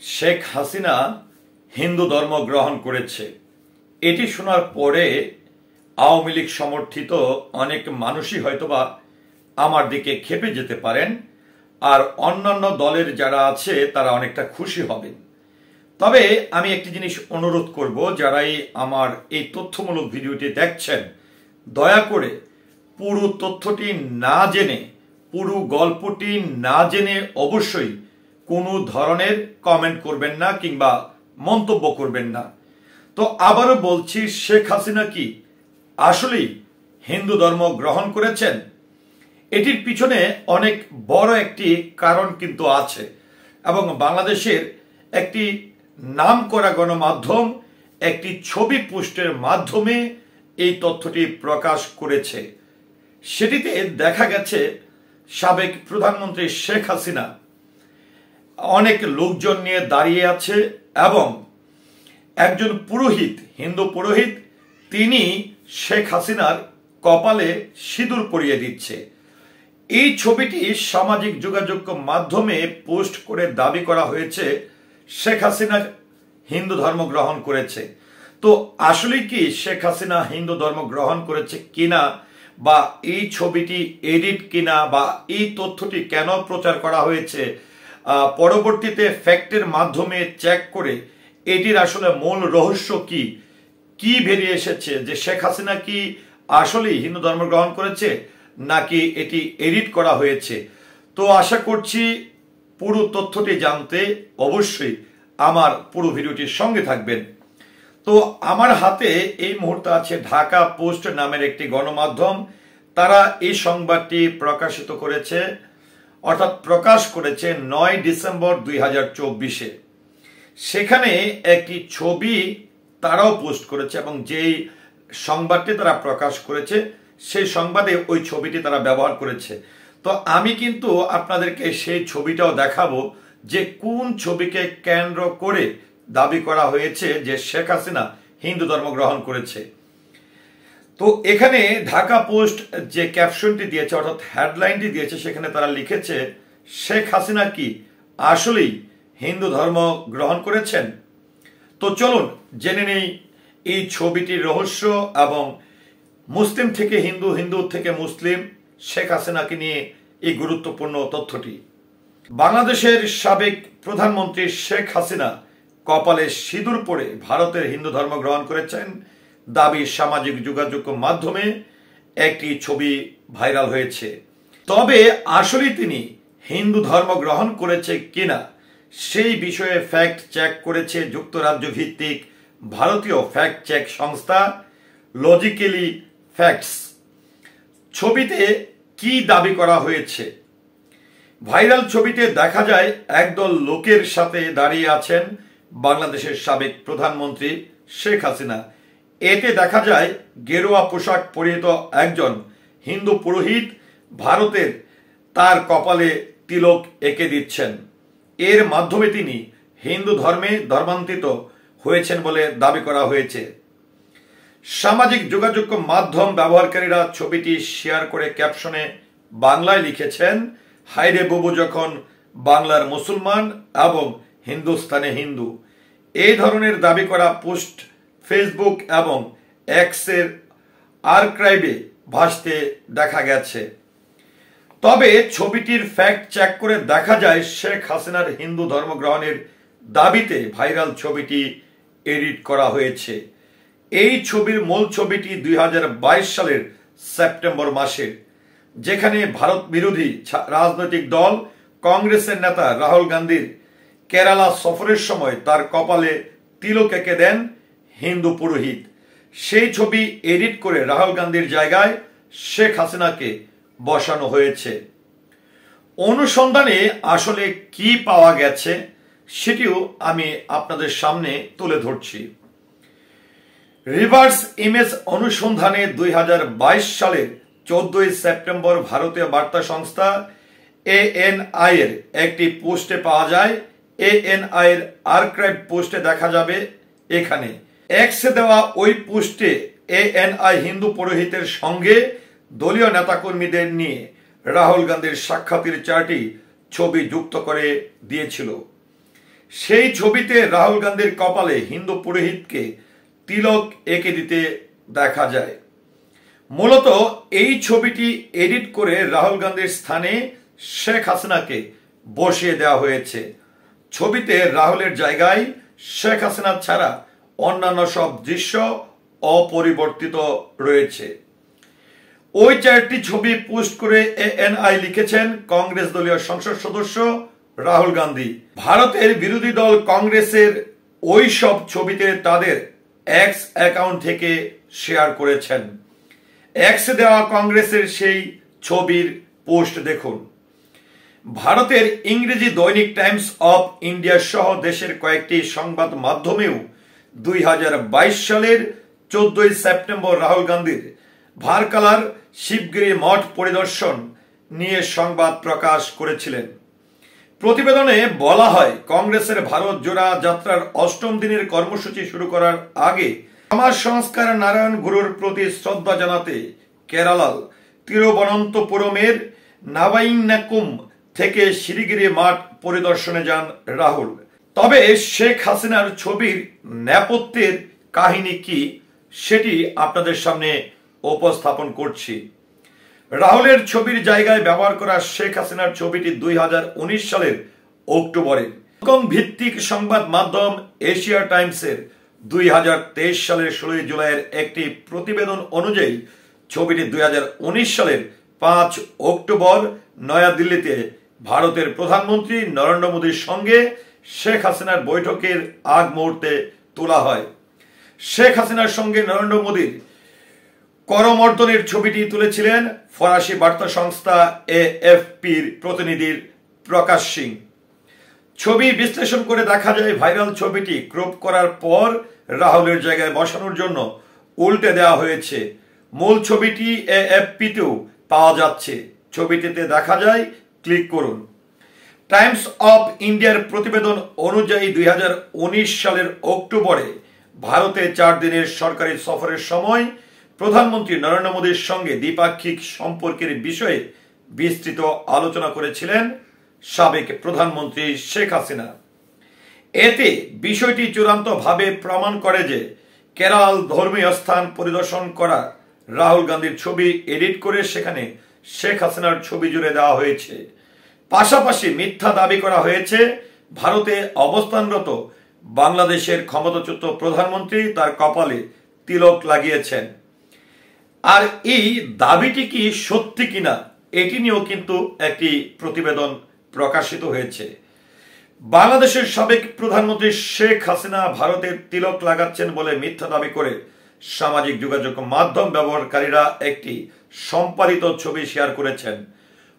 শেখ হাসিনা হিন্দু ধর্ম গ্রহণ করেছে। এটি শোনার পরে আওয়ামী লীগ সমর্থিত অনেক মানুষই হয়তোবা আমার দিকে ক্ষেপে যেতে পারেন, আর অন্যান্য দলের যারা আছে তারা অনেকটা খুশি হবেন। তবে আমি একটি জিনিস অনুরোধ করব, যারাই আমার এই তথ্যমূলক ভিডিওটি দেখছেন, দয়া করে পুরো তথ্যটি না জেনে, পুরো গল্পটি না জেনে অবশ্যই কোনো ধরনের কমেন্ট করবেন না কিংবা মন্তব্য করবেন না। তো আবারও বলছি, শেখ হাসিনা কি আসলেই হিন্দু ধর্ম গ্রহণ করেছেন? এটির পিছনে অনেক বড় একটি কারণ কিন্তু আছে, এবং বাংলাদেশের একটি নামকরা গণমাধ্যম একটি ছবি পোস্টের মাধ্যমে এই তথ্যটি প্রকাশ করেছে। সেটিতে দেখা গেছে সাবেক প্রধানমন্ত্রী শেখ হাসিনা অনেক লোকজন নিয়ে দাঁড়িয়ে আছে, এবং একজন পুরোহিত, হিন্দু পুরোহিত, তিনি শেখ হাসিনার কপালে সিঁদুর পরিয়ে দিচ্ছে। এই ছবিটি সামাজিক যোগাযোগ মাধ্যমে পোস্ট করে দাবি করা হয়েছে শেখ হাসিনা হিন্দু ধর্ম গ্রহণ করেছে। তো আসলে কি শেখ হাসিনা হিন্দু ধর্ম গ্রহণ করেছে কিনা, বা এই ছবিটি এডিট কিনা, বা এই তথ্যটি কেন প্রচার করা হয়েছে, পরবর্তীতে ফ্যাক্টের মাধ্যমে চেক করে এটির আসলে মূল রহস্য কি কি বেরিয়ে এসেছে, যে শেখ হাসিনা কি আসলেই হিন্দু ধর্ম গ্রহণ করেছে নাকি এটি এডিট করা হয়েছে। তো আশা করছি পুরো তথ্যটি জানতে অবশ্যই আমার পুরো ভিডিওটির সঙ্গে থাকবেন। তো আমার হাতে এই মুহূর্তে আছে ঢাকা পোস্ট নামের একটি গণমাধ্যম। তারা এই সংবাদটি প্রকাশিত করেছে, অর্থাৎ প্রকাশ করেছে 9 ডিসেম্বর 2024-এ। সেখানে একটি ছবি তারাও পোস্ট করেছে, এবং যেই সংবাদটি তারা প্রকাশ করেছে সেই সংবাদে ওই ছবিটি তারা ব্যবহার করেছে। তো আমি কিন্তু আপনাদেরকে সেই ছবিটাও দেখাবো, যে কোন ছবিকে কেন্দ্র করে দাবি করা হয়েছে যে শেখ হাসিনা হিন্দু ধর্ম গ্রহণ করেছে। তো এখানে ঢাকা পোস্ট যে ক্যাপশনটি দিয়েছে, অর্থাৎ হেডলাইনটি দিয়েছে, সেখানে তারা লিখেছে শেখ হাসিনা কি আসলেই হিন্দু ধর্ম গ্রহণ করেছেন। তো চলুন জেনে নেই এই ছবিটির রহস্য, এবং মুসলিম থেকে হিন্দু, হিন্দু থেকে মুসলিম, শেখ হাসিনাকে নিয়ে এই গুরুত্বপূর্ণ তথ্যটি। বাংলাদেশের সাবেক প্রধানমন্ত্রী শেখ হাসিনা কপালে সিঁদুর পরে ভারতের হিন্দু ধর্ম গ্রহণ করেছেন দাবি সামাজিক যোগাযোগ মাধ্যমে একটি ছবি ভাইরাল হয়েছে। তবে আসলে তিনি হিন্দু ধর্ম গ্রহণ করেছে কিনা সেই বিষয়ে ফ্যাক্ট চেক করেছে যুক্তরাজ্য ভিত্তিক ভারতীয় ফ্যাক্ট চেক সংস্থা লজিক্যালি ফ্যাক্টস। ছবিতে কি দাবি করা হয়েছে? ভাইরাল ছবিতে দেখা যায় একদল লোকের সাথে দাঁড়িয়ে আছেন বাংলাদেশের সাবেক প্রধানমন্ত্রী শেখ হাসিনা। এতে দেখা যায় গেরুয়া পোশাক পরিহিত একজন হিন্দু পুরোহিত ভারতের তার কপালে তিলক এঁকে দিচ্ছেন। এর মাধ্যমে তিনি হিন্দু ধর্মে ধর্মান্তরিত হয়েছেন বলে দাবি করা হয়েছে। সামাজিক যোগাযোগ মাধ্যম ব্যবহারকারীরা ছবিটি শেয়ার করে ক্যাপশনে বাংলায় লিখেছেন, হায়রে বুবু যখন বাংলার মুসলমান এবং হিন্দুস্তানে হিন্দু। এই ধরনের দাবি করা পোস্ট ফেসবুক এবং এক্সের আর্কাইভে ভাসতে দেখা গেছে। তবে ছবিটির ফ্যাক্ট চেক করে দেখা যায় শেখ হাসিনার হিন্দু ধর্ম গ্রহণের দাবিতে ভাইরাল ছবিটি এডিট করা হয়েছে। এই ছবির মূল ছবিটি 2022 সালের সেপ্টেম্বর মাসের, যেখানে ভারত বিরোধী রাজনৈতিক দল কংগ্রেসের নেতা রাহুল গান্ধীর কেরালা সফরের সময় তার কপালে তিলক এঁকে দেন হিন্দু পুরোহিত। সেই ছবি এডিট করে রাহুল গান্ধীর জায়গায় শেখ হাসিনাকে বসানো হয়েছে। অনুসন্ধানে আসলে কি পাওয়া গেছে সেটিও আমি আপনাদের সামনে তুলে ধরছি। রিভার্স ইমেজ অনুসন্ধানে 2022 সালের 14 সেপ্টেম্বর ভারতীয় বার্তা সংস্থা ANI এর একটি পোস্টে পাওয়া যায়। ANI এর আর্কাইভ পোস্টে দেখা যাবে এখানে এক্সে দেওয়া ওই পোস্টে ANI হিন্দু পুরোহিতের সঙ্গে দলীয় নেতাকর্মীদের নিয়ে রাহুল গান্ধীর সাক্ষাতের 4টি ছবি যুক্ত করে দিয়েছিল। সেই ছবিতে রাহুল গান্ধীর কপালে হিন্দু পুরোহিতকে তিলক এঁকে দিতে দেখা যায়। মূলত এই ছবিটি এডিট করে রাহুল গান্ধীর স্থানে শেখ হাসিনাকে বসিয়ে দেওয়া হয়েছে। ছবিতে রাহুলের জায়গায় শেখ হাসিনা ছাড়া অন্যান্য সব দৃশ্য অপরিবর্তিত রয়েছে। ওই 4টি ছবি পোস্ট করে এএনআই লিখেছেন কংগ্রেস দলীয় সংসদ সদস্য রাহুল গান্ধী। ভারতের বিরোধী দল কংগ্রেসের ওই সব ছবিতে তাদের এক্স অ্যাকাউন্ট থেকে শেয়ার করেছেন। এক্সে দেওয়া কংগ্রেসের সেই ছবির পোস্ট দেখুন। ভারতের ইংরেজি দৈনিক টাইমস অফ ইন্ডিয়া সহ দেশের কয়েকটি সংবাদ মাধ্যমেও 2022 সালের 14 সেপ্টেম্বর রাহুল গান্ধীর ভারকালার শিবগিরি মঠ পরিদর্শন নিয়ে সংবাদ প্রকাশ করেছিলেন। প্রতিবেদনে বলা হয়, কংগ্রেসের ভারত জোড়া যাত্রার 8ম দিনের কর্মসূচি শুরু করার আগে সমাজ সংস্কার নারায়ণ গুরুর প্রতি শ্রদ্ধা জানাতে কেরালার তিরুবনন্তপুরমের নাবাইনাকুম থেকে শিলিগুড়ি মাঠ পরিদর্শনে যান রাহুল। তবে শেখ হাসিনার ছবির নেপথ্যের কাহিনী কি সেটি আপনাদের সামনে উপস্থাপন করছি। রাহুলের ছবির জায়গায় ব্যবহার করা শেখ হাসিনার ছবিটি 2019 সালের অক্টোবরে হংকং ভিত্তিক সংবাদ মাধ্যম এশিয়া টাইমসের 2023 সালের 16 জুলাইয়ের একটি প্রতিবেদন অনুযায়ী ছবিটি 2019 সালের 5 অক্টোবর নয়াদিল্লিতে ভারতের প্রধানমন্ত্রী নরেন্দ্র মোদীর সঙ্গে শেখ হাসিনার বৈঠকের আগ মুহূর্তে তোলা হয়। শেখ হাসিনার সঙ্গে নরেন্দ্র মোদীর করমর্দনের ছবিটি তুলেছিলেন ফরাসি বার্তা সংস্থা এএফপির প্রতিনিধির প্রকাশ সিং। ছবি বিশ্লেষণ করে দেখা যায়, ভাইরাল ছবিটি ক্রপ করার পর রাহুলের জায়গায় বসানোর জন্য উল্টে দেওয়া হয়েছে। মূল ছবিটি এএফপিতেও পাওয়া যাচ্ছে। ছবিটিতে দেখা যায়, ক্লিক করুন। টাইমস অফ ইন্ডিয়ার প্রতিবেদন অনুযায়ী 2019 সালের অক্টোবরে ভারতে 4 দিনের সরকারি সফরের সময় প্রধানমন্ত্রী নরেন্দ্র মোদীর সঙ্গে দ্বিপাক্ষিক সম্পর্কের বিষয়ে বিস্তৃত আলোচনা করেছিলেন সাবেক প্রধানমন্ত্রী শেখ হাসিনা। এতে বিষয়টি চূড়ান্তভাবে প্রমাণ করে যে কেরল ধর্মীয় স্থান পরিদর্শন করা রাহুল গান্ধীর ছবি এডিট করে সেখানে শেখ হাসিনার ছবি জুড়ে দেওয়া হয়েছে। পাশাপাশি মিথ্যা দাবি করা হয়েছে ভারতে অবস্থানরত বাংলাদেশের ক্ষমতাচ্যুত প্রধানমন্ত্রী তার কপালে তিলক লাগিয়েছেন। আর এই দাবিটি কি সত্যি কিনা এটি নিয়েও কিন্তু একটি প্রতিবেদন প্রকাশিত হয়েছে। বাংলাদেশের সাবেক প্রধানমন্ত্রী শেখ হাসিনা ভারতের তিলক লাগাচ্ছেন বলে মিথ্যা দাবি করে সামাজিক যোগাযোগ মাধ্যম ব্যবহারকারীরা একটি সম্পাদিত ছবি শেয়ার করেছেন।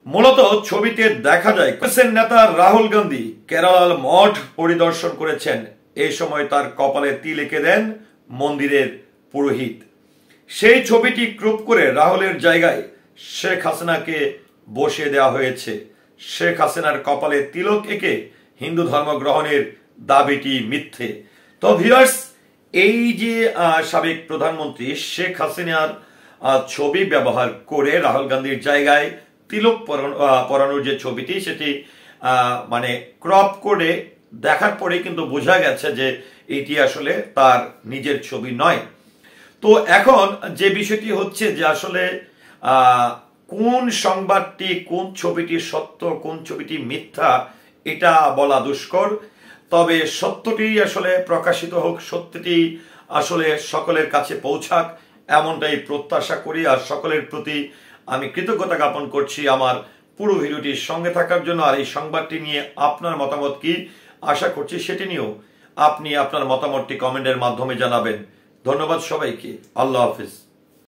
মূলত ছবিতে দেখা যায় কংগ্রেসের নেতা রাহুল গান্ধী কেরালার মঠ পরিদর্শন করেছেন। এই সময় তার কপালে তিল এঁকে দেন মন্দিরের পুরোহিত। সেই ছবিটি ক্রপ করে রাহুলের জায়গায় শেখ হাসিনাকে বসিয়ে দেওয়া হয়েছে। শেখ হাসিনার কপালে তিলক এঁকে হিন্দু ধর্ম গ্রহণের দাবিটি মিথ্যে। তো ভিউয়ার্স, এই যে সাবেক প্রধানমন্ত্রী শেখ হাসিনার ছবি ব্যবহার করে রাহুল গান্ধীর জায়গায় তিলক পরানোর যে ছবিটি সেটি মানে ক্রপ করে দেখার পরে কিন্তু বোঝা গেছে যে এটি আসলে তার নিজের ছবি নয়। তো এখন যে বিষয়টি হচ্ছে যে আসলে কোন সংবাদটি, কোন ছবিটি সত্য, কোন ছবিটি মিথ্যা এটা বলা দুষ্কর। তবে সত্যটি আসলে প্রকাশিত হোক, সত্যটি আসলে সকলের কাছে পৌঁছাক এমনটাই প্রত্যাশা করি। আর সকলের প্রতি আমি কৃতজ্ঞতা জ্ঞাপন করছি আমার পুরো ভিডিওটির সঙ্গে থাকার জন্য। আর এই সংবাদটি নিয়ে আপনার মতামত কি, আশা করছি সেটি নিয়েও আপনি আপনার মতামতটি কমেন্টের মাধ্যমে জানাবেন। ধন্যবাদ সবাইকে। আল্লাহ হাফিজ।